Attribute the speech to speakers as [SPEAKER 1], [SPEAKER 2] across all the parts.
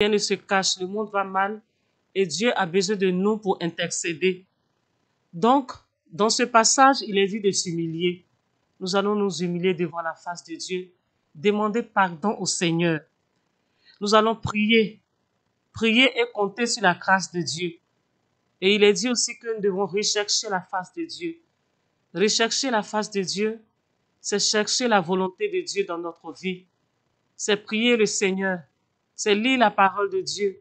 [SPEAKER 1] Rien ne se cache, le monde va mal et Dieu a besoin de nous pour intercéder. Donc, dans ce passage, il est dit de s'humilier. Nous allons nous humilier devant la face de Dieu, demander pardon au Seigneur. Nous allons prier, prier et compter sur la grâce de Dieu. Et il est dit aussi que nous devons rechercher la face de Dieu. Rechercher la face de Dieu, c'est chercher la volonté de Dieu dans notre vie. C'est prier le Seigneur, c'est lire la parole de Dieu,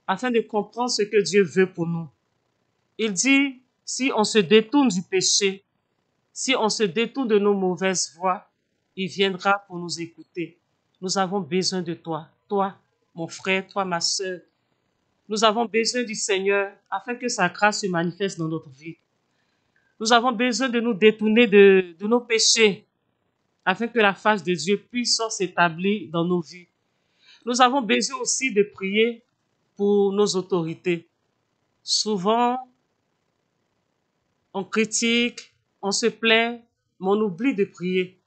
[SPEAKER 1] afin de comprendre ce que Dieu veut pour nous. Il dit, si on se détourne du péché, si on se détourne de nos mauvaises voies, il viendra pour nous écouter. Nous avons besoin de toi, toi, mon frère, toi, ma sœur. Nous avons besoin du Seigneur afin que sa grâce se manifeste dans notre vie. Nous avons besoin de nous détourner de nos péchés afin que la face de Dieu puisse s'établir dans nos vies. Nous avons besoin aussi de prier pour nos autorités. Souvent, on critique, on se plaint, mais on oublie de prier.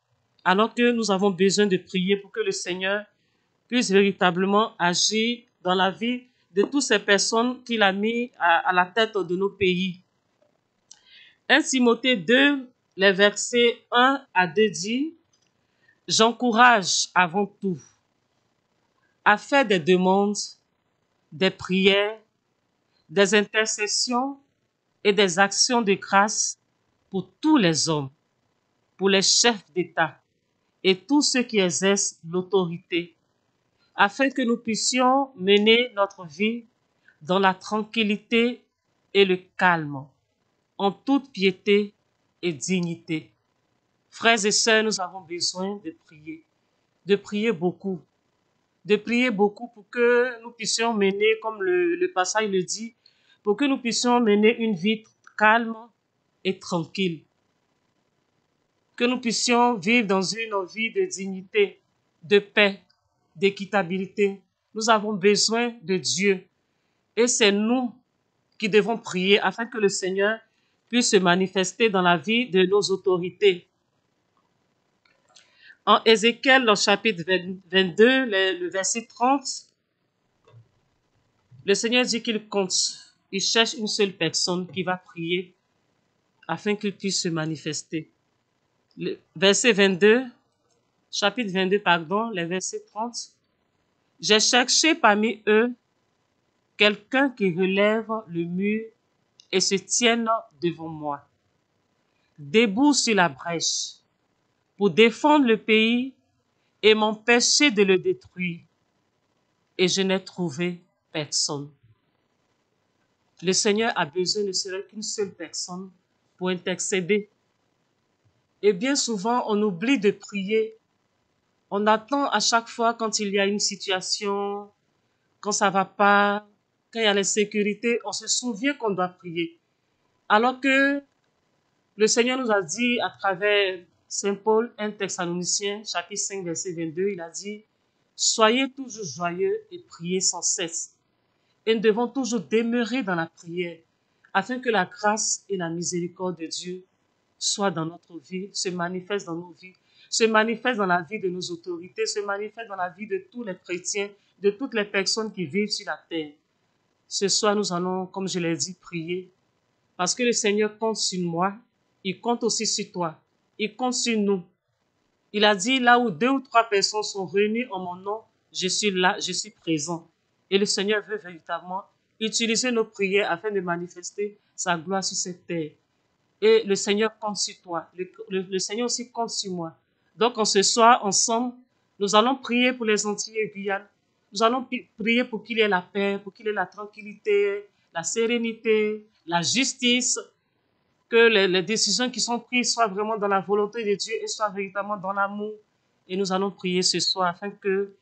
[SPEAKER 1] Alors que nous avons besoin de prier pour que le Seigneur puisse véritablement agir dans la vie de toutes ces personnes qu'il a mis à la tête de nos pays. 1 Timothée 2, les versets 1 à 2 dit, « J'encourage avant tout à faire des demandes, des prières, des intercessions et des actions de grâce pour tous les hommes, pour les chefs d'État et tous ceux qui exercent l'autorité, afin que nous puissions mener notre vie dans la tranquillité et le calme, en toute piété et dignité. » Frères et sœurs, nous avons besoin de prier beaucoup, pour que nous puissions mener, comme le passage le dit, pour que nous puissions mener une vie calme et tranquille, que nous puissions vivre dans une vie de dignité, de paix, d'équitabilité. Nous avons besoin de Dieu et c'est nous qui devons prier afin que le Seigneur puisse se manifester dans la vie de nos autorités. En Ézéchiel, au chapitre 22, le verset 30, le Seigneur dit qu'il compte, il cherche une seule personne qui va prier afin qu'il puisse se manifester. Le verset 22, chapitre 22, pardon, les versets 30. « J'ai cherché parmi eux quelqu'un qui relève le mur et se tienne devant moi, debout sur la brèche, pour défendre le pays et m'empêcher de le détruire. Et je n'ai trouvé personne. » Le Seigneur a besoin ne serait qu'une seule personne pour intercéder. Et bien souvent, on oublie de prier. On attend à chaque fois quand il y a une situation, quand ça va pas, quand il y a l'insécurité, on se souvient qu'on doit prier. Alors que le Seigneur nous a dit à travers Saint Paul, 1 Thessaloniciens, chapitre 5, verset 22, il a dit « Soyez toujours joyeux et priez sans cesse. » Et nous devons toujours demeurer dans la prière, afin que la grâce et la miséricorde de Dieu soient dans notre vie, se manifestent dans nos vies, se manifestent dans la vie de nos autorités, se manifestent dans la vie de tous les chrétiens, de toutes les personnes qui vivent sur la terre. Ce soir, nous allons, comme je l'ai dit, prier, parce que le Seigneur compte sur moi, il compte aussi sur toi, il compte sur nous. Il a dit, là où 2 ou 3 personnes sont réunies en mon nom, je suis là, je suis présent. Et le Seigneur veut véritablement utiliser nos prières afin de manifester sa gloire sur cette terre. Et le Seigneur compte sur toi. Le Seigneur aussi compte sur moi. Donc, en ce soir, ensemble, nous allons prier pour les Antillais et Guyane. Nous allons prier pour qu'il y ait la paix, pour qu'il y ait la tranquillité, la sérénité, la justice, que les décisions qui sont prises soient vraiment dans la volonté de Dieu et soient véritablement dans l'amour. Et nous allons prier ce soir afin que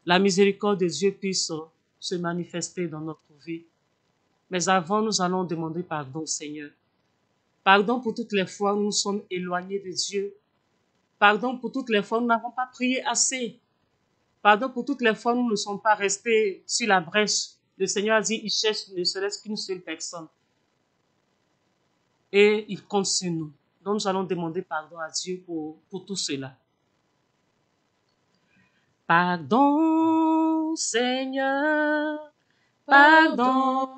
[SPEAKER 1] la miséricorde de Dieu puisse se manifester dans notre vie. Mais avant, nous allons demander pardon au Seigneur. Pardon pour toutes les fois où nous sommes éloignés de Dieu. Pardon pour toutes les fois où nous n'avons pas prié assez. Pardon pour toutes les fois où nous ne sommes pas restés sur la brèche. Le Seigneur a dit, il cherche ne serait-ce qu'une seule personne. Et il compte sur nous. Donc nous allons demander pardon à Dieu pour tout cela. Pardon, Seigneur, pardon.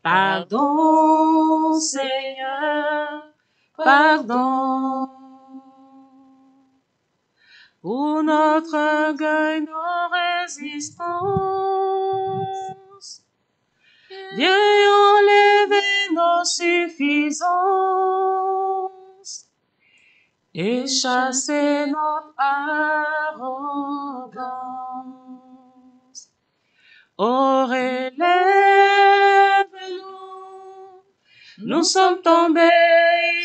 [SPEAKER 1] Pardon, Seigneur, pardon. Pour notre orgueil, nos résistances. Viens enlever nos suffisances et chasser notre arrogance. Oh, relève-nous, nous sommes tombés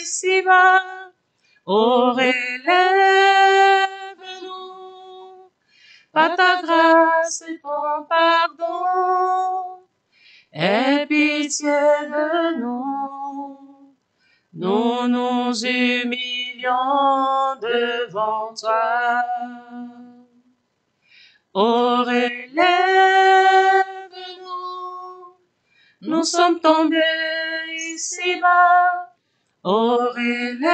[SPEAKER 1] ici-bas. Oh, relève-nous, par ta grâce et ton pardon, aie pitié de nous. Nous nous humilions devant toi. Oh, relève-nous, nous sommes tombés ici-bas. Oh, relève-nous,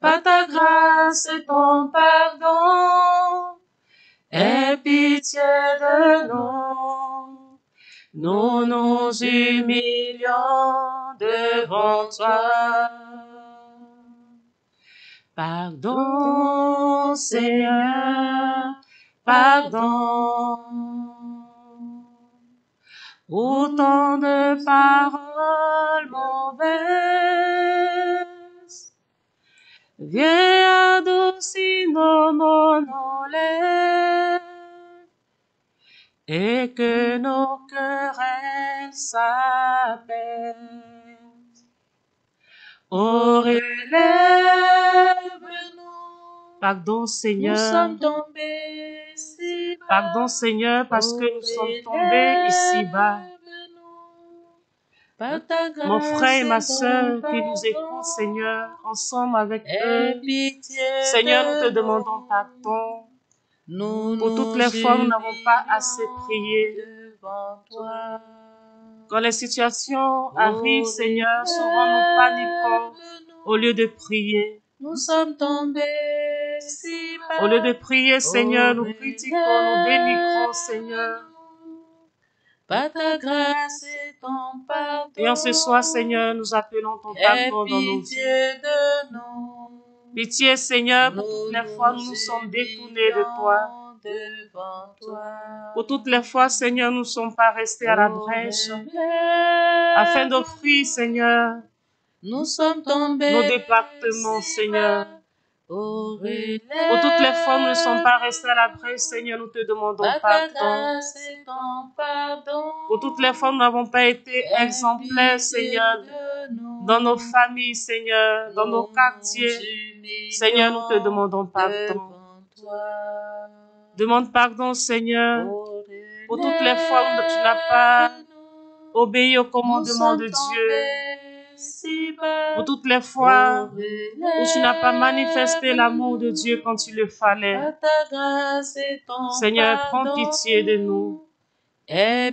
[SPEAKER 1] par ta grâce et ton pardon, aie pitié de nous. Nous nous humilions devant toi. Pardon, Seigneur, pardon. Autant de paroles mauvaises, viens adoucir nos monolèves et que nos querelles s'apaisent. Oh, relève-nous. Pardon, Seigneur.
[SPEAKER 2] Nous sommes tombés ici-bas.
[SPEAKER 1] Pardon, Seigneur, parce que nous sommes tombés ici-bas. Mon frère et ma sœur qui nous écoutent, Seigneur, ensemble avec eux. Seigneur, nous te demandons pardon pour toutes les fois où nous n'avons pas assez prié. Quand les situations arrivent, Seigneur, souvent nous paniquons au lieu de prier.
[SPEAKER 2] Nous sommes tombés si bas.
[SPEAKER 1] Au lieu de prier, Seigneur, nous critiquons, nous dénigrons, Seigneur.
[SPEAKER 2] Par ta grâce et ton pardon.
[SPEAKER 1] Et en ce soir, Seigneur, nous appelons ton pardon dans nos vies.
[SPEAKER 2] De nous.
[SPEAKER 1] Pitié, Seigneur, pour toutes les fois où nous sommes détournés de toi. Pour toutes les fois, Seigneur, nous ne sommes pas restés à la brèche afin d'offrir, Seigneur,
[SPEAKER 2] nous sommes tombés
[SPEAKER 1] nos départements, Seigneur. Pour toutes les fois où nous ne sommes pas restés à la brèche, Seigneur, nous te demandons pardon. Pour toutes les fois où nous n'avons pas été exemplaires, Seigneur, dans nos familles, Seigneur, dans nos quartiers, Seigneur, nous te demandons pardon. Demande pardon, Seigneur, pour toutes les fois où tu n'as pas obéi au commandement de Dieu. Pour toutes les fois où tu n'as pas manifesté l'amour de Dieu quand il le fallait. Seigneur, prends pitié de nous.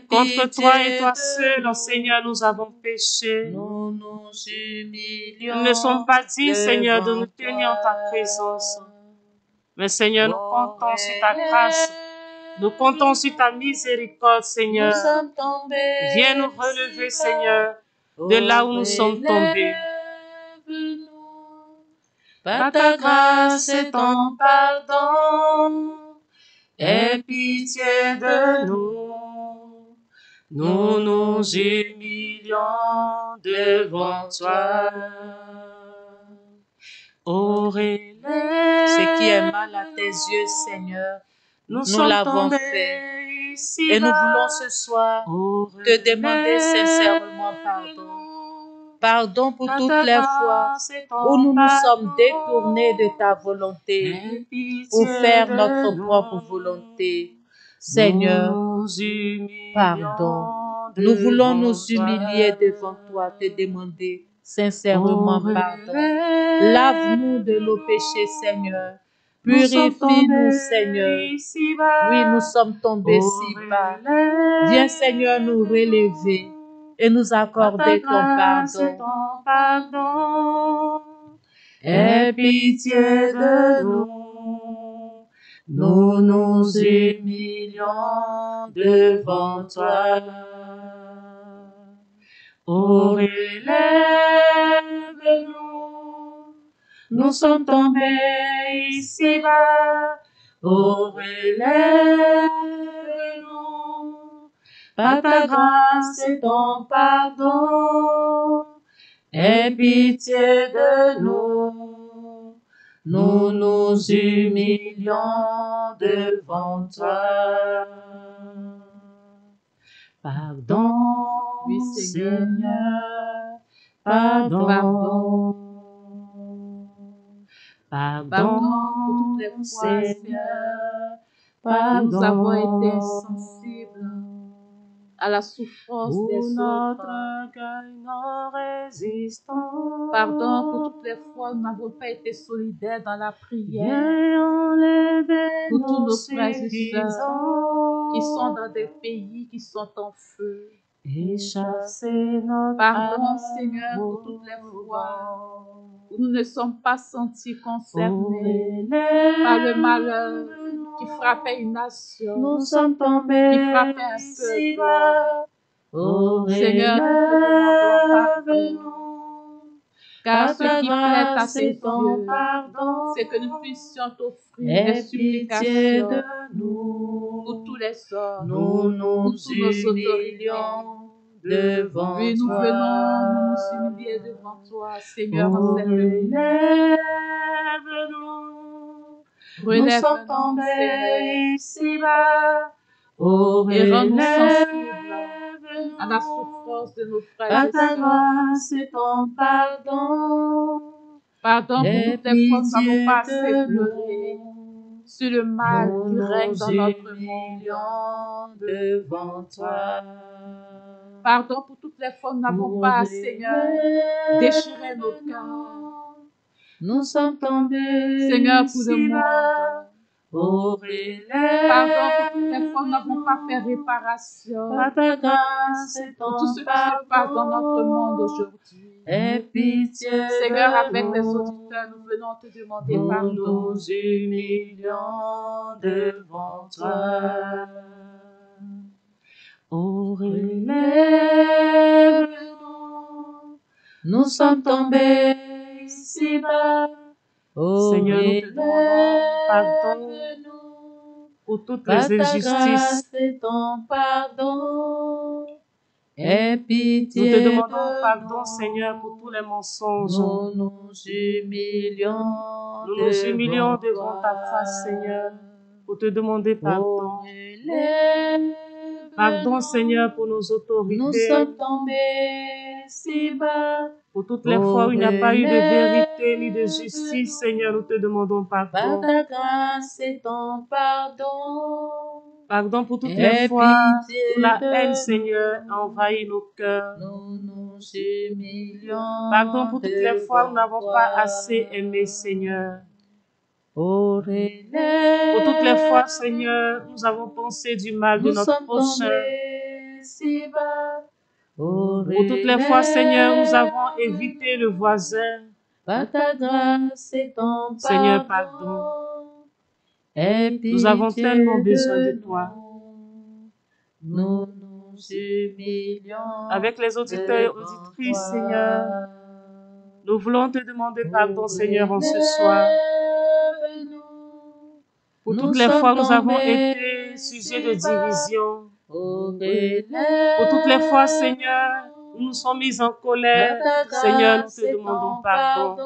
[SPEAKER 1] Contre toi et toi seul, Seigneur, nous avons péché. Nous ne sommes pas dignes, Seigneur, de nous tenir en ta présence. Mais Seigneur, nous comptons sur ta grâce. Nous comptons sur ta miséricorde, Seigneur. Viens nous relever, Seigneur, de là où nous sommes tombés. Par ta grâce et ton pardon, aie pitié de nous. Nous nous humilions devant toi. Oh,
[SPEAKER 2] ce qui est mal à tes yeux, Seigneur, nous l'avons fait. Et nous voulons ce soir te demander sincèrement pardon. Pardon pour toutes les fois où nous nous sommes détournés de ta volonté pour faire notre propre volonté. Seigneur, pardon. Nous voulons nous humilier devant toi, te demander sincèrement pardon. Lave-nous de nos péchés, Seigneur. Purifie-nous, Seigneur. Oui, nous sommes tombés si bas. Viens, Seigneur, nous relever et nous accorder ton pardon. Aie pitié de nous. Nous nous humilions devant toi. Oh, relève-nous. Nous sommes tombés ici-bas. Oh, relève-nous. Par ta grâce et ton pardon. Aie pitié de nous. Nous nous humilions devant toi. Pardon, oui, Seigneur. Pardon. Pardon pour toutes les fois, Seigneur. Pardon. Nous avons été insensibles à la souffrance des autres. Pardon pour toutes les fois où nous n'avons pas été solidaires dans la prière. Pour tous nos frères et sœurs qui sont dans des pays qui sont en feu. Pardon, Seigneur, pour toutes les fois où nous ne sommes pas sentis concernés par le malheur qui frappait une nation,
[SPEAKER 1] nous sommes tombés,
[SPEAKER 2] qui frappait un peuple. Seigneur, nous te demandons pardon. Car ce qui plaît à tes yeux, c'est que nous puissions t'offrir des supplications pour tous les hommes, pour tous nos autorités. Devant oui, nous venons nous humilier devant toi, Seigneur, en cette nuit.
[SPEAKER 1] Nous sommes tombés ici-bas.
[SPEAKER 2] Et rends-nous sensibles à la souffrance de nos frères et sœurs.
[SPEAKER 1] C'est ton pardon.
[SPEAKER 2] Pardon pour toutes les fois que nous n'avons pas assez pleuré sur le mal qui règne dans notre monde
[SPEAKER 1] devant toi.
[SPEAKER 2] Pardon pour toutes les fois que nous n'avons pas, Seigneur, déchiré nos cœurs.
[SPEAKER 1] Nous sommes tombés,
[SPEAKER 2] Seigneur, pour le monde.
[SPEAKER 1] Pardon
[SPEAKER 2] pour toutes les fois que nous n'avons pas fait réparation.
[SPEAKER 1] Ta grâce et
[SPEAKER 2] pour tout ce qui se passe dans notre monde aujourd'hui.
[SPEAKER 1] Aie pitié,
[SPEAKER 2] Seigneur, avec les auditeurs, nous venons te demander pardon.
[SPEAKER 1] Nous nous humilions devant toi. Oh, relève-nous. Nous sommes tombés ici-bas. Oh,
[SPEAKER 2] Seigneur, nous te demandons pardon
[SPEAKER 1] pour toutes
[SPEAKER 2] les
[SPEAKER 1] injustices.
[SPEAKER 2] Et ton pardon.
[SPEAKER 1] Aie pitié.
[SPEAKER 2] Nous te demandons pardon, Seigneur, pour tous les mensonges.
[SPEAKER 1] Nous nous humilions.
[SPEAKER 2] Nous nous humilions devant ta face, Seigneur, pour te demander pardon. Pardon, Seigneur, pour nos autorités.
[SPEAKER 1] Nous sommes tombés si bas.
[SPEAKER 2] Pour toutes les fois où il n'y a pas eu de vérité ni de justice, Seigneur, nous te demandons pardon.
[SPEAKER 1] Par ta grâce et ton pardon.
[SPEAKER 2] Pardon pour toutes les fois où la haine, Seigneur, a envahi nos cœurs.
[SPEAKER 1] Nous nous humilions.
[SPEAKER 2] Pardon pour toutes les fois où nous n'avons pas assez aimé, Seigneur.
[SPEAKER 1] Pour
[SPEAKER 2] toutes les fois, Seigneur, nous avons pensé du mal de notre prochain.
[SPEAKER 1] Si bas.
[SPEAKER 2] Pour toutes les fois, Seigneur, nous avons évité le voisin.
[SPEAKER 1] Par ta grâce et ton pardon.
[SPEAKER 2] Seigneur, pardon. Nous avons tellement besoin de toi.
[SPEAKER 1] Nous nous humilions.
[SPEAKER 2] Avec les auditeurs et auditrices, Seigneur, nous voulons te demander pardon, Seigneur, en ce soir. Pour toutes les fois où nous avons été sujets de division. Pour toutes les fois, Seigneur, où nous sommes mis en colère. Seigneur, nous te demandons pardon.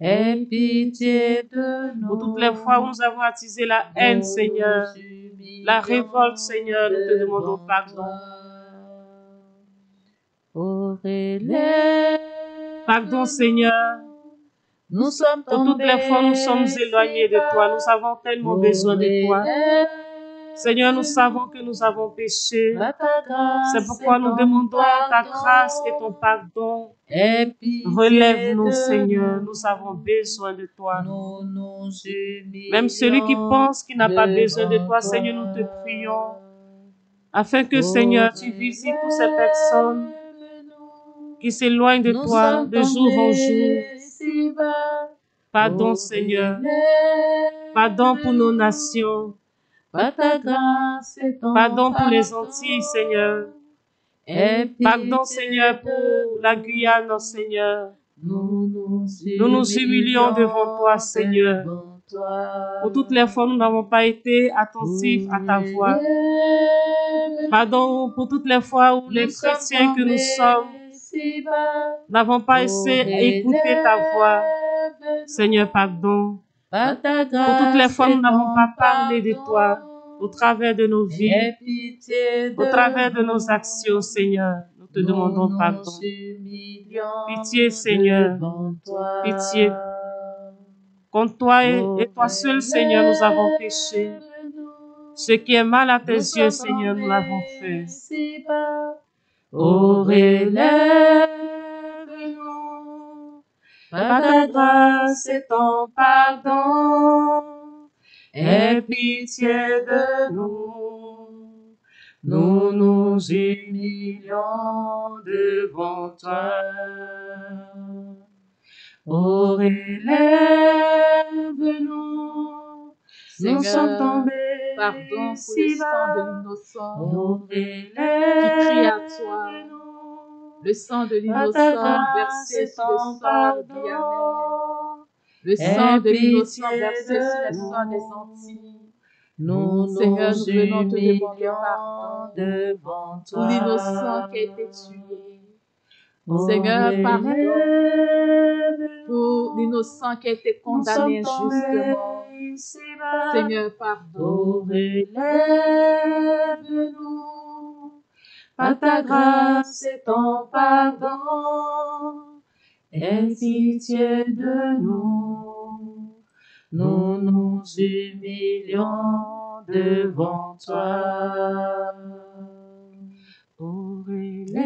[SPEAKER 1] Aie pitié de nous.
[SPEAKER 2] Pour toutes les fois où nous avons attisé la haine, Seigneur, la révolte, Seigneur, nous te demandons pardon. Pardon, Seigneur. Pour toutes les fois où nous sommes éloignés de toi, nous avons tellement besoin de toi. Seigneur, nous savons que nous avons péché. C'est pourquoi nous demandons ta grâce et ton pardon. Relève-nous, Seigneur. Nous avons besoin de toi. Même celui qui pense qu'il n'a pas besoin de toi, Seigneur, nous te prions. Afin que, Seigneur, tu visites toutes ces personnes qui s'éloignent de toi de jour en jour. si bas.
[SPEAKER 1] Pardon, Seigneur. Pardon pour nos nations.
[SPEAKER 2] Par ta grâce et ton
[SPEAKER 1] Pardon pour les Antilles, Seigneur. Pardon, Seigneur, pour la Guyane, Seigneur. Nous nous humilions devant toi, Seigneur. Pour toutes les fois où nous n'avons pas été attentifs à ta voix. Pardon pour toutes les fois où les chrétiens que nous sommes n'avons pas essayé d'écouter ta voix. Seigneur, pardon. Pour toutes les fois où nous n'avons pas parlé de toi au travers de nos vies, au travers de nos actions, Seigneur. Nous te demandons pardon. Pitié, Seigneur. Pitié. Contre toi et toi seul, Seigneur, nous avons péché. Ce qui est mal à tes yeux, Seigneur, nous l'avons fait.
[SPEAKER 2] Oh, relève-nous par ta grâce et ton pardon. Aie pitié de nous. Nous nous humilions devant toi. Oh, relève-nous. Nous sommes tombés. Pardon pour le sang de l'innocent qui crie à toi. Le sang de l'innocent versé sur le sol guyanais. Le sang de l'innocent versé sur le sol des Antilles. Seigneur, nous venons te demander pardon devant toi. Pour l'innocent qui a été tué. Seigneur, pardon pour l'innocent qui a été condamné injustement. Seigneur, pardon. Relève-nous par ta grâce et ton pardon. Aie pitié de nous. Nous nous humilions devant toi. Oh, relève-nous.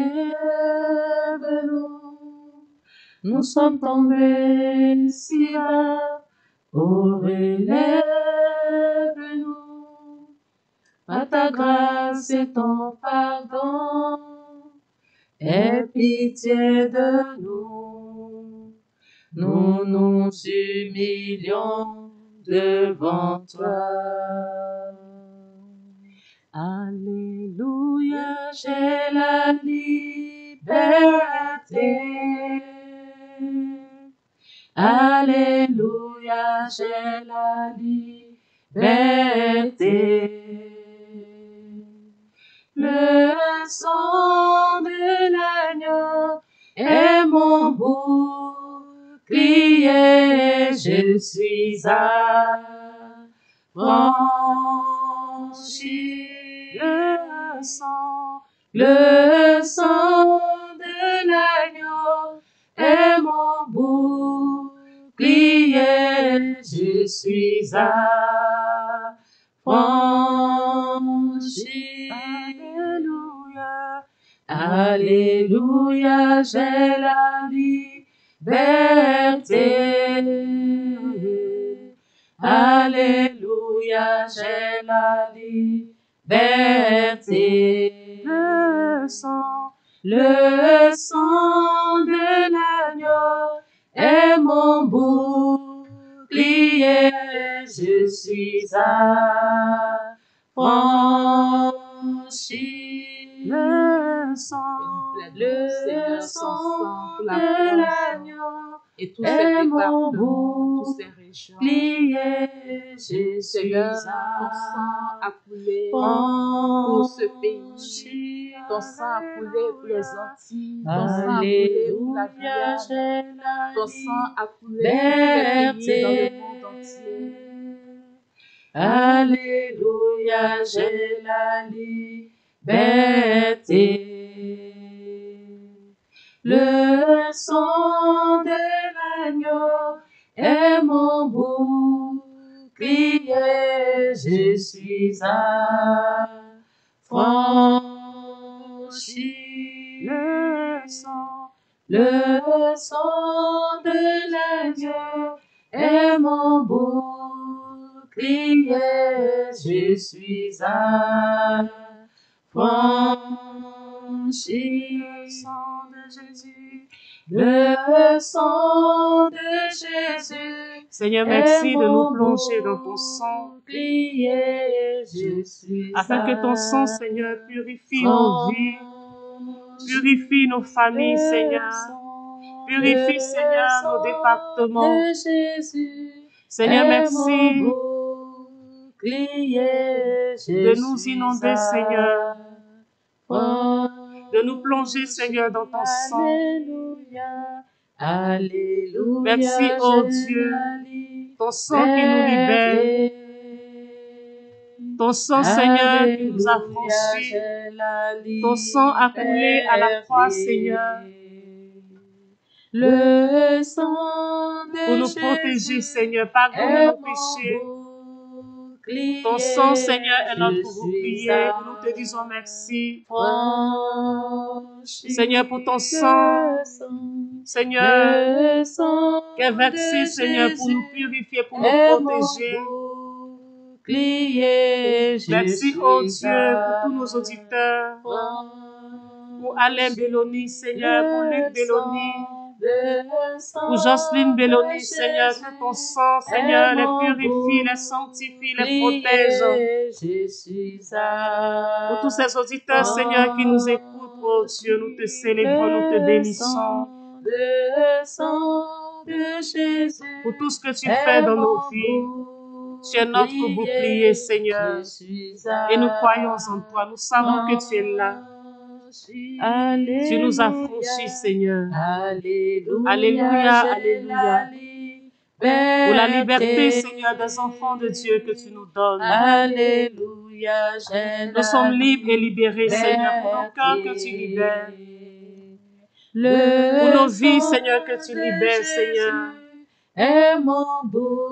[SPEAKER 2] Nous sommes tombés si bas. Oh, relève-nous par ta grâce et ton pardon. Aie pitié de nous. Nous nous humilions devant toi. Alléluia, j'ai la liberté. Alléluia, j'ai la liberté. Le sang de l'agneau est mon bouclier. Je suis affranchi. Le sang de l'agneau est mon bouclier. Je suis affranchi. Alléluia. Alléluia, j'ai la liberté. Alléluia, j'ai la liberté. Le sang de l'agneau est mon bouclier. Je suis affranchi. Le sang de l'agneau et tous ces départements, tous ces régions. Seigneur, ton sang a coulé pour ce pays. Ton sang a coulé pour les Antilles. Ton sang a coulé pour la Guyane. Ton sang a coulé pour les pays dans le monde entier. Alléluia, j'ai la liberté. Le sang de l'agneau est mon bouclier. Je suis affranchi. Le sang de l'agneau est mon bouclier. Je suis affranchi. Le sang de Jésus Le sang de Jésus.
[SPEAKER 1] Seigneur, merci de nous plonger dans ton sang. Afin que ton sang, Seigneur, purifie nos vies, purifie nos familles, Seigneur. Purifie, Seigneur, nos départements. Seigneur, merci de nous inonder, Seigneur. De nous plonger, Seigneur, dans ton sang.
[SPEAKER 2] Alléluia.
[SPEAKER 1] Merci, oh Dieu, ton sang qui nous libère. Ton sang, Seigneur, qui nous a franchis. Ton sang a coulé à la croix, Seigneur.
[SPEAKER 2] Le sang de
[SPEAKER 1] pour nous protéger, Seigneur. Pardonne nos péchés. Ton sang, Seigneur, est notre bouclier. Nous te disons merci. Seigneur, pour ton sang. Seigneur, qui est versé, Seigneur, pour nous purifier, pour nous protéger. Merci, oh Dieu, pour tous nos auditeurs. Pour Alain Belloni, Seigneur, pour Luc Belloni. Pour Jocelyne Belloni, Seigneur, que ton sang, Seigneur, les purifie, les sanctifie, les protège. Pour tous ces auditeurs, Seigneur, qui nous écoutent, oh Dieu, nous te célébrons, nous te bénissons. Pour tout ce que tu fais dans nos vies, tu es notre bouclier, Seigneur. Et nous croyons en toi, nous savons que tu es là. Tu nous as franchis, Seigneur. Alléluia, alléluia. Pour la liberté, Seigneur, des enfants de Dieu que tu nous donnes.
[SPEAKER 2] Alléluia.
[SPEAKER 1] Nous sommes libres et libérés, Seigneur, pour nos cœurs que tu libères. Pour nos vies, Seigneur, que tu libères, Seigneur.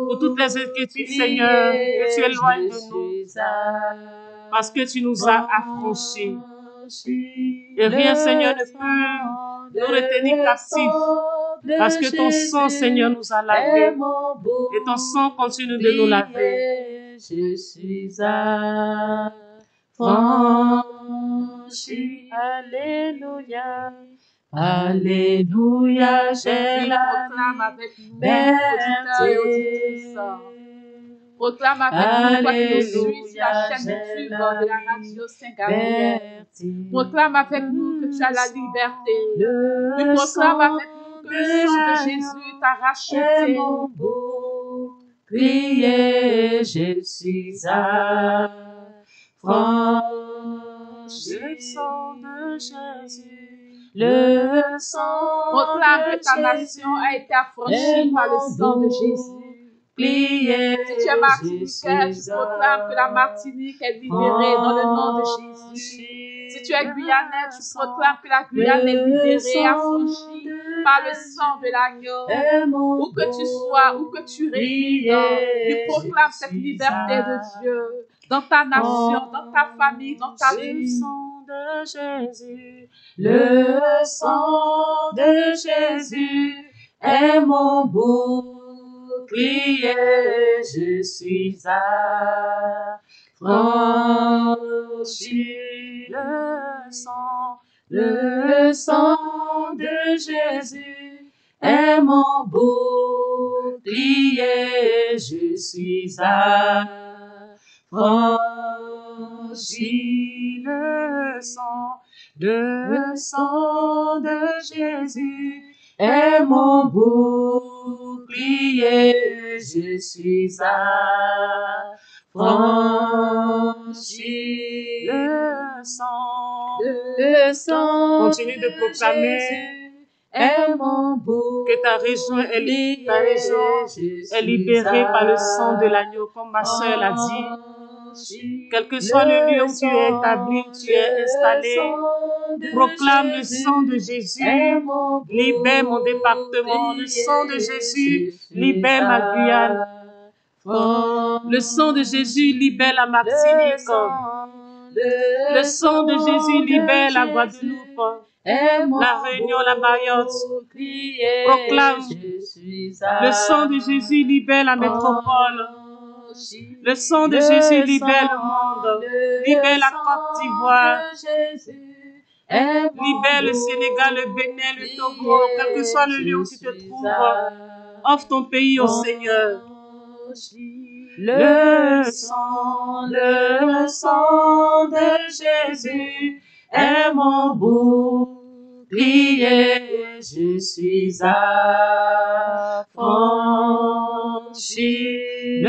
[SPEAKER 1] Pour toutes les inquiétudes, Seigneur, que tu éloignes de nous. Parce que tu nous as affranchis. Et rien, Seigneur, ne peut nous retenir captifs. Parce que ton sang, Seigneur, nous a lavés. Et ton sang continue de nous laver.
[SPEAKER 2] Je suis affranchi. Alléluia. Alléluia, j'ai la liberté.
[SPEAKER 3] Proclame avec nous, toi qui nous suis sur la chaîne YouTube de la radio Saint-Gabriel. Proclame avec nous que tu as la liberté. Oui, proclame avec nous que le sang de Jésus t'a racheté.
[SPEAKER 2] Priez, je suis affranchi.
[SPEAKER 1] Le sang de Jésus.
[SPEAKER 2] Le sang.
[SPEAKER 3] Proclame que ta nation a été affranchie par le sang de Jésus.
[SPEAKER 2] Pliez,
[SPEAKER 3] si tu es martiniquais, tu proclames que la Martinique est libérée dans le nom de Jésus. Si tu es guyanais, tu proclames que la Guyane est libérée, affranchie par le sang de l'agneau. Où que tu sois, où que tu résides, tu proclames cette liberté de Dieu dans ta nation, dans ta famille, dans ta vie.
[SPEAKER 1] Le sang de Jésus,
[SPEAKER 2] le sang de Jésus est mon bouclier, je suis affranchi. Le sang de Jésus est mon bouclier, je suis affranchi. Le sang de Jésus est mon bouclier, je suis affranchi. Le sang
[SPEAKER 1] continue de proclamer
[SPEAKER 2] est mon bouclier,
[SPEAKER 1] que ta région est libérée par le sang de l'agneau, comme ma sœur l'a dit. Quel que soit le lieu où tu es établi, où tu es installé, proclame le sang de Jésus, libère mon département. Le sang de Jésus libère ma Guyane. Le sang de Jésus libère la Martinique. Le sang de Jésus libère la Guadeloupe, la Réunion, la Mayotte. Proclame. Le sang de Jésus libère la métropole. Le sang de Jésus libère le monde, libère la Côte d'Ivoire. Libère le Sénégal, le Bénin, le Togo, quel que soit le lieu où tu te trouves. Offre ton pays au Seigneur. Le sang de Jésus est mon bouclier, je suis affranchi.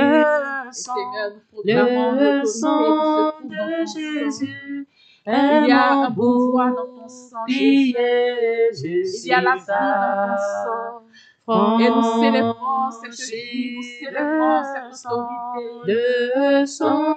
[SPEAKER 1] Le sang de Jésus est mon bouclier,
[SPEAKER 3] il y a la vie dans ton sang. Et nous célébrons cette vie, nous célébrons cette autorité.
[SPEAKER 1] Le sang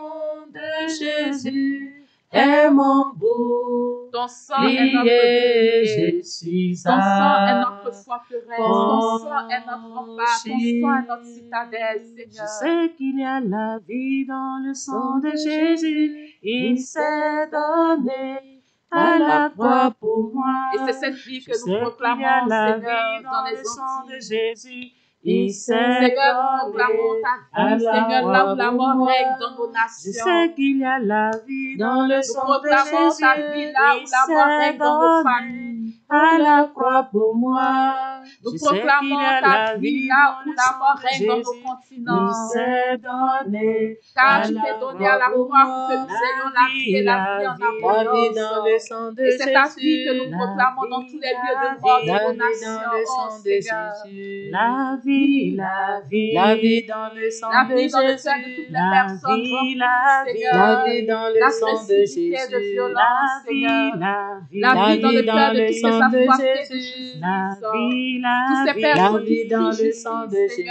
[SPEAKER 1] de Jésus est mon bouclier,
[SPEAKER 3] ton sang est notre bouclier.
[SPEAKER 1] je suis
[SPEAKER 3] Ton sang est notre forteresse. Ton sang est notre rempart. Ton sang est notre citadelle, Seigneur.
[SPEAKER 1] Je sais qu'il y a la vie dans le sang de Jésus. Il s'est donné à la croix pour moi.
[SPEAKER 3] Et c'est cette vie que nous proclamons, Seigneur, dans les
[SPEAKER 1] sang de
[SPEAKER 3] Antilles.
[SPEAKER 1] Jésus. Il s'est
[SPEAKER 3] Seigneur, nous proclamons ta vie, Seigneur, là où la mort règne dans nos nations.
[SPEAKER 1] Je sais qu'il y a la vie dans le sang de Jésus.
[SPEAKER 3] Nous proclamons ta vie là où la mort règne dans nos familles.
[SPEAKER 1] À la croix pour moi.
[SPEAKER 3] Nous proclamons ta vie là où la mort règne dans nos continents.
[SPEAKER 1] Il s'est donné.
[SPEAKER 3] Car tu t'es donné à la croix pour que nous ayons la vie et la vie en abondance. Et c'est ta vie que nous proclamons dans tous les lieux de mort de nos nations. Oh Seigneur.
[SPEAKER 1] La vie, la vie.
[SPEAKER 2] La vie dans le sang de Jésus.
[SPEAKER 3] La vie dans le cœur de toutes les personnes.
[SPEAKER 1] La
[SPEAKER 2] vie dans le sang de Jésus.
[SPEAKER 3] De violence, Seigneur.
[SPEAKER 1] La vie
[SPEAKER 3] dans le cœur de toutes les
[SPEAKER 2] sang de
[SPEAKER 3] Jésus.
[SPEAKER 1] La vie,
[SPEAKER 3] Tous ces personnes
[SPEAKER 2] vie dans le sang de Jésus.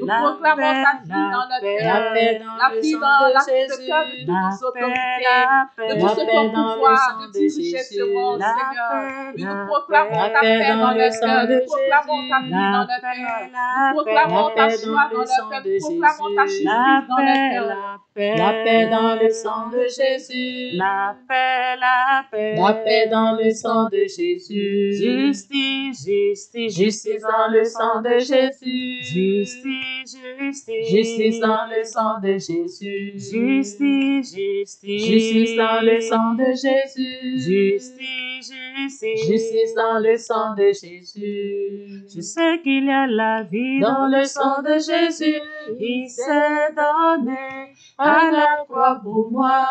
[SPEAKER 3] Nous proclamons ta vie dans le cœur. La vie dans le cœur de toutes nos autorités. De tout ce qu'on pouvoir de diriger ce monde, Seigneur. Oui, nous proclamons ta paix dans le cœur. Nous proclamons ta vie dans le cœur. Nous proclamons ta joie dans le cœur. Nous proclamons ta justice dans le cœur.
[SPEAKER 2] La paix dans le sang de Jésus.
[SPEAKER 1] La paix, la paix.
[SPEAKER 2] La paix dans le sang de Jésus.
[SPEAKER 1] Justice, justice,
[SPEAKER 2] justice dans le sang de Jésus.
[SPEAKER 1] Justice, justice.
[SPEAKER 2] Justice dans le sang de Jésus.
[SPEAKER 1] Justice, justice.
[SPEAKER 2] Justice dans le sang de Jésus.
[SPEAKER 1] Justice, justice.
[SPEAKER 2] Justice dans le sang de Jésus.
[SPEAKER 1] Je sais qu'il y a la vie dans le sang de Jésus. Il s'est donné à la croix pour moi.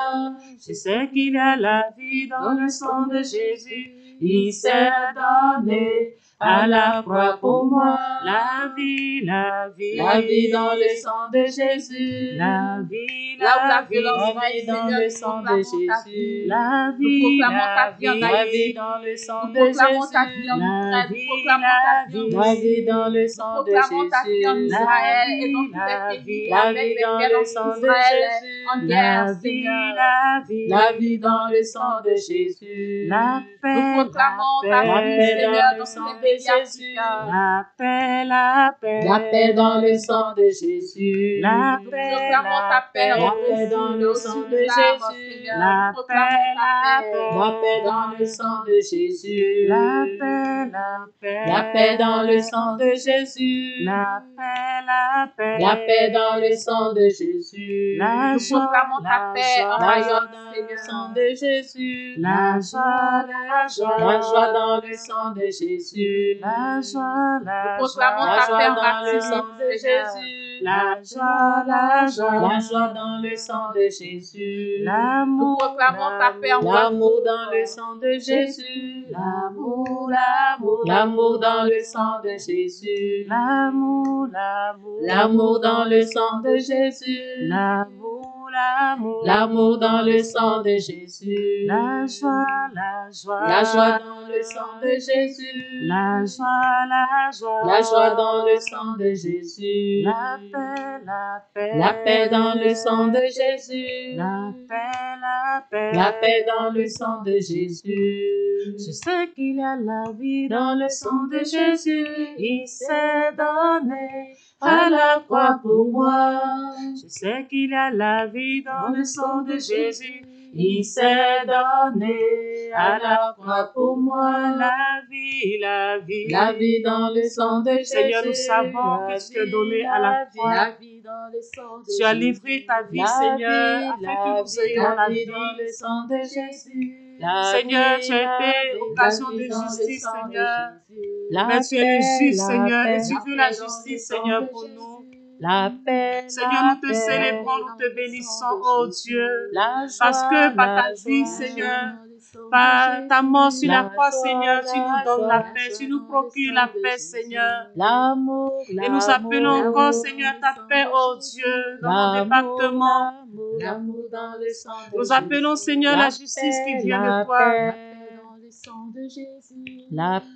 [SPEAKER 1] Je sais qu'il y a la vie dans le sang de Jésus. Il s'est donné à la croix pour moi. La vie, la vie.
[SPEAKER 2] La vie dans le sang de Jésus.
[SPEAKER 1] La vie,
[SPEAKER 3] là où la
[SPEAKER 1] vie.
[SPEAKER 3] violence
[SPEAKER 2] La vie dans le sang de Jésus.
[SPEAKER 1] La vie,
[SPEAKER 3] la vie.
[SPEAKER 2] La vie dans le sang de Jésus.
[SPEAKER 3] La
[SPEAKER 2] vie dans le sang de Jésus.
[SPEAKER 3] Israël et dans tous les pays avec lesquels on s'Israël en guerre, Seigneur.
[SPEAKER 2] La vie dans le sang de Jésus.
[SPEAKER 1] La paix,
[SPEAKER 3] nous proclamons ta vie, Seigneur, dans tous les pays africains.
[SPEAKER 1] La paix, la paix.
[SPEAKER 2] La paix dans le sang de Jésus.
[SPEAKER 1] La
[SPEAKER 3] Nous
[SPEAKER 1] paix,
[SPEAKER 3] proclamons ta paix
[SPEAKER 2] la paix dans le sang de Jésus.
[SPEAKER 1] La paix, la paix.
[SPEAKER 2] La paix dans le sang de Jésus.
[SPEAKER 1] La paix, la paix.
[SPEAKER 2] La paix dans le sang de Jésus.
[SPEAKER 1] La paix, la paix.
[SPEAKER 2] La paix dans le sang de Jésus.
[SPEAKER 3] Nous proclamons ta paix en Mayotte,
[SPEAKER 2] dans le
[SPEAKER 3] Seigneur.
[SPEAKER 2] sang de Jésus.
[SPEAKER 1] La joie, la joie.
[SPEAKER 2] La joie dans le sang de Jésus.
[SPEAKER 1] La joie, la
[SPEAKER 3] Nous proclamons
[SPEAKER 1] joie.
[SPEAKER 2] La
[SPEAKER 3] ta paix
[SPEAKER 2] joie
[SPEAKER 3] en
[SPEAKER 2] dans le
[SPEAKER 3] Martinique,
[SPEAKER 2] sang de
[SPEAKER 3] Seigneur.
[SPEAKER 2] Jésus.
[SPEAKER 1] La joie, la joie.
[SPEAKER 2] La joie dans le sang de Jésus.
[SPEAKER 3] Nous
[SPEAKER 1] L'amour,
[SPEAKER 3] proclamons ta paix en
[SPEAKER 2] L'amour
[SPEAKER 3] Guadeloupe.
[SPEAKER 2] dans le sang de Jésus.
[SPEAKER 1] l'amour, l'amour.
[SPEAKER 2] L'amour dans le sang de Jésus.
[SPEAKER 1] L'amour, l'amour.
[SPEAKER 2] L'amour dans le sang de Jésus.
[SPEAKER 1] L'amour, l'amour.
[SPEAKER 2] L'amour dans le sang de Jésus.
[SPEAKER 1] La joie, la joie.
[SPEAKER 2] La joie dans le sang de Jésus.
[SPEAKER 1] La joie, la joie.
[SPEAKER 2] La joie dans le sang de Jésus.
[SPEAKER 1] La paix, la paix.
[SPEAKER 2] La paix dans le sang de Jésus.
[SPEAKER 1] La paix, la paix.
[SPEAKER 2] La paix dans le sang de Jésus.
[SPEAKER 1] Je sais qu'il y a la vie dans le sang de Jésus. Il s'est donné à la croix pour moi. Je sais qu'il y a la vie dans le sang de Jésus. Il s'est donné à la croix pour moi. La vie, la vie.
[SPEAKER 2] La vie dans le sang de Jésus.
[SPEAKER 1] Seigneur, nous savons que tu as donné à la croix.
[SPEAKER 3] La vie dans le sang de
[SPEAKER 1] Tu as
[SPEAKER 3] Jésus.
[SPEAKER 1] livré ta vie, Seigneur, afin que nous ayons
[SPEAKER 2] la
[SPEAKER 1] la
[SPEAKER 2] vie
[SPEAKER 1] vie.
[SPEAKER 2] dans le sang de Jésus.
[SPEAKER 1] Seigneur, tu as été occasion de justice, Seigneur. Mais tu es le juge, Seigneur, et tu veux la justice, Seigneur, pour nous. Seigneur, nous te célébrons, nous te bénissons, oh Dieu, parce que par ta vie, Seigneur, par ta mort sur la croix, Seigneur, tu nous donnes la paix, tu nous procures la paix, Seigneur. Et nous appelons encore, Seigneur, ta paix, oh Dieu, dans nos départements. Nous appelons, Seigneur, la justice qui vient de toi.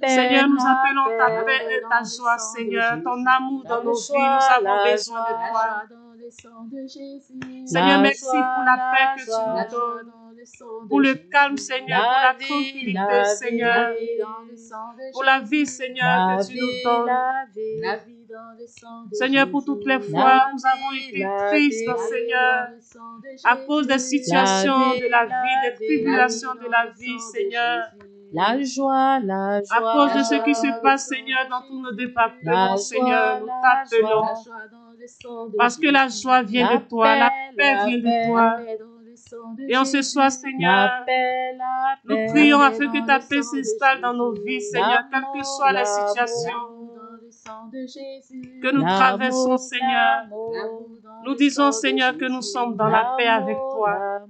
[SPEAKER 1] Seigneur, nous appelons ta paix et ta joie, Seigneur, ton amour dans nos vies, nous avons besoin de toi. Seigneur, merci pour la paix que tu nous donnes, pour le calme, Seigneur, pour la tranquillité, Seigneur, pour la vie, Seigneur, que tu nous donnes. Seigneur, pour toutes les fois, nous avons été tristes, Seigneur, à cause des situations de la vie, des tribulations de la vie, Seigneur.
[SPEAKER 2] La joie,
[SPEAKER 1] à cause de ce qui se passe, Seigneur, dans tous nos départements, Seigneur, nous t'appelons. Parce que la joie vient de toi, la paix vient de toi. Et en ce soir, Seigneur, nous prions afin que ta paix s'installe dans nos vies, Seigneur, quelles que soient les situations que nous traversons, Seigneur. Nous disons, Seigneur, que nous sommes dans la paix avec toi.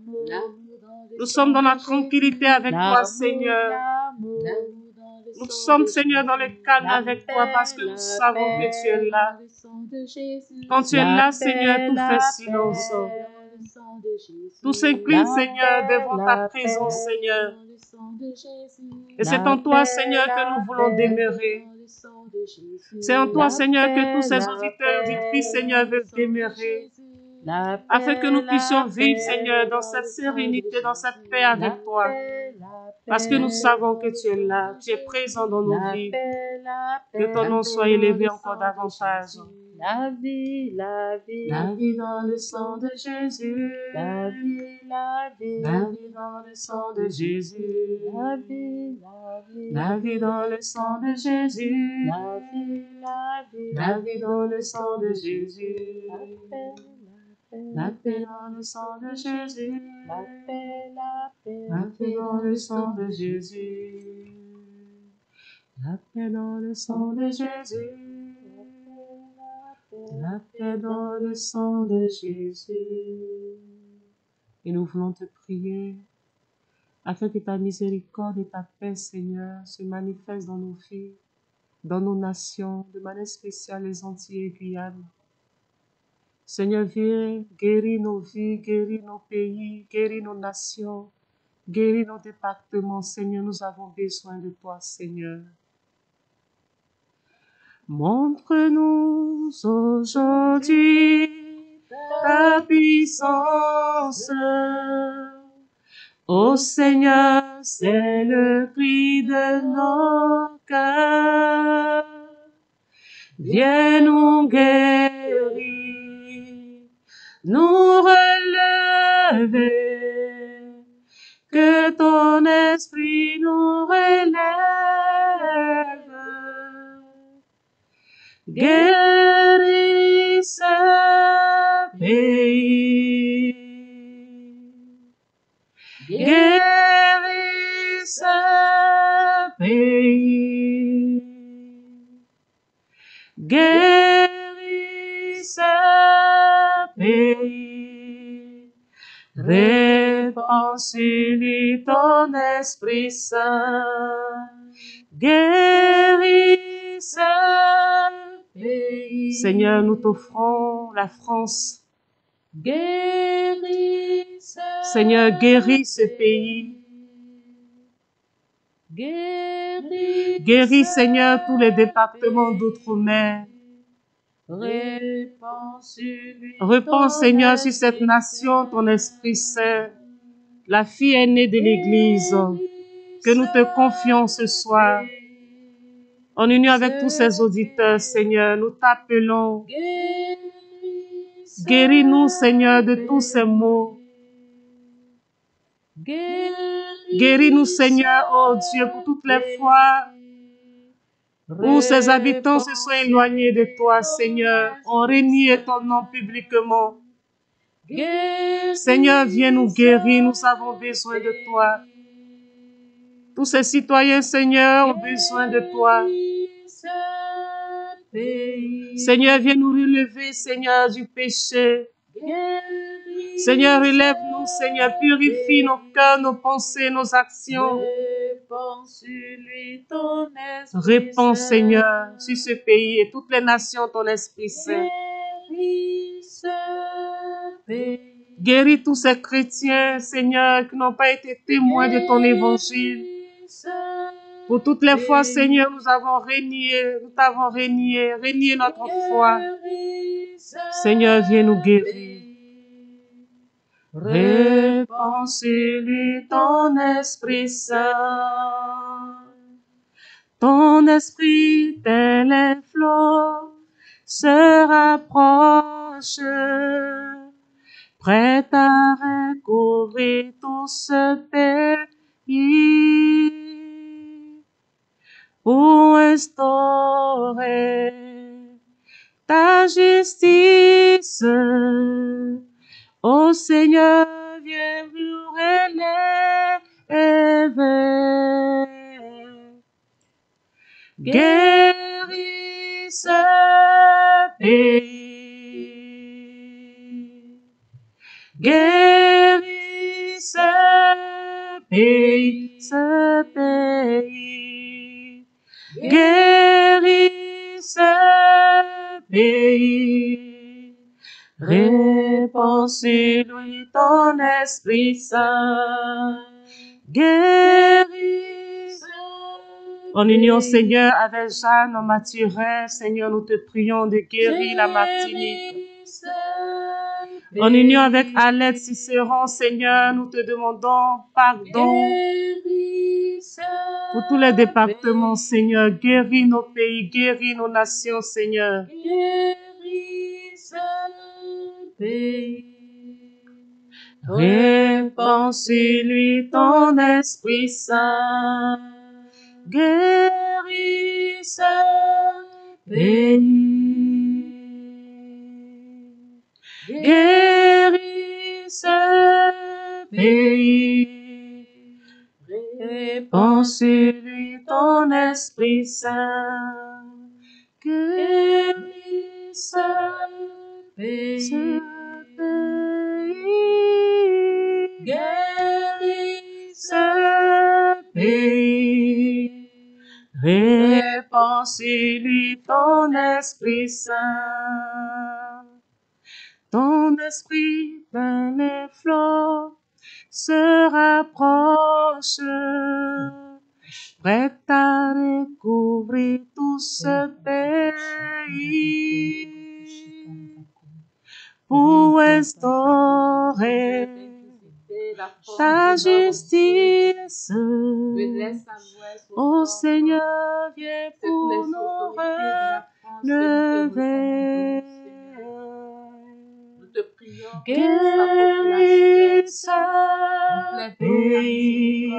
[SPEAKER 1] Nous sommes dans la tranquillité avec toi, Seigneur. Nous sommes, Seigneur, dans le calme avec toi parce que nous savons que tu es là. Quand tu es là, Seigneur, tout fait silence. Tout s'incline, Seigneur, devant ta présence, Seigneur. Et c'est en toi, Seigneur, que nous voulons demeurer. C'est en toi, Seigneur, que tous ces auditeurs auditrices, Seigneur, veulent demeurer. Afin que nous puissions vivre, Seigneur, dans cette sérénité, dans cette paix avec toi. Parce que nous savons que tu es là, tu es présent dans nos vies. Que ton nom soit élevé encore davantage.
[SPEAKER 2] La vie
[SPEAKER 1] dans le sang de Jésus.
[SPEAKER 2] La vie
[SPEAKER 1] dans le sang de Jésus.
[SPEAKER 2] La vie
[SPEAKER 1] dans le sang de Jésus.
[SPEAKER 2] La vie
[SPEAKER 1] dans le sang de Jésus. La paix dans le sang de Jésus.
[SPEAKER 2] La paix
[SPEAKER 1] dans le sang de Jésus. La paix dans le sang de Jésus. La paix dans le sang de Jésus. Et nous voulons te prier afin que ta miséricorde et ta paix, Seigneur, se manifestent dans nos vies, dans nos nations, de manière spéciale les Antilles et Guyane. Seigneur, viens guérir nos vies, guérir nos pays, guérir nos nations, guérir nos départements. Seigneur, nous avons besoin de toi, Seigneur. Montre-nous aujourd'hui ta puissance. Ô Seigneur, c'est le cri de nos cœurs. Viens nous guérir, nous relever, que ton esprit nous relève. Guéris ce pays, guéris ce pays, guéris ce pays, répands sur lui ton Esprit Saint, guéris ce pays. Seigneur, nous t'offrons la France.
[SPEAKER 2] Guéris
[SPEAKER 1] Seigneur, guéris ce pays. Guéris, Seigneur, tous les départements d'outre-mer. Répands, Seigneur, sur cette nation ton Esprit Saint, la fille aînée de l'Église, que nous te confions ce soir. En union avec tous ces auditeurs, Seigneur, nous t'appelons. Guéris-nous, Seigneur, de tous ces maux. Guéris-nous, Seigneur, oh Dieu, pour toutes les fois où ces habitants se sont éloignés de toi, Seigneur, ont renié ton nom publiquement. Seigneur, viens nous guérir, nous avons besoin de toi. Tous ces citoyens, Seigneur, ont besoin de toi. Seigneur, viens nous relever, Seigneur, du péché. Seigneur, relève-nous, Seigneur, purifie nos cœurs, nos pensées, nos actions. Répands, Seigneur, sur ce pays et toutes les nations, ton Esprit Saint. Guéris tous ces chrétiens, Seigneur, qui n'ont pas été témoins de ton évangile. Pour toutes les fois, Seigneur, nous t'avons renié notre foi. Seigneur, viens nous guérir. Répands sur lui ton Esprit Saint. Ton esprit, tel les flots, se rapproche, prêt à recouvrir tout ce pays, pour instaurer ta justice. Ô Seigneur, viens nous relever. Guéris ce pays. Guéris ce pays, ce pays. Guéris ce pays. Répands sur lui ton Esprit Saint. Guéris. En union, Seigneur, avec Jeanne en Mathurin, Seigneur, nous te prions de guérir la Martinique. En union avec Alette Cicéron, Seigneur, nous te demandons pardon pour tous les départements, Seigneur. Guéris nos pays, guéris nos nations, Seigneur. Répands sur lui ton Esprit Saint. Guéris ce pays. Guéris ce pays. Répands sur lui ton Esprit Saint. Guéris ce pays. Guéris ce pays. Répands sur lui ton Esprit Saint. Ton esprit dans les flots se rapproche, prêt à recouvrir tout ce pays, pour instaurer ta justice. Ô Seigneur, viens pour nous relever. Guéris ce pays.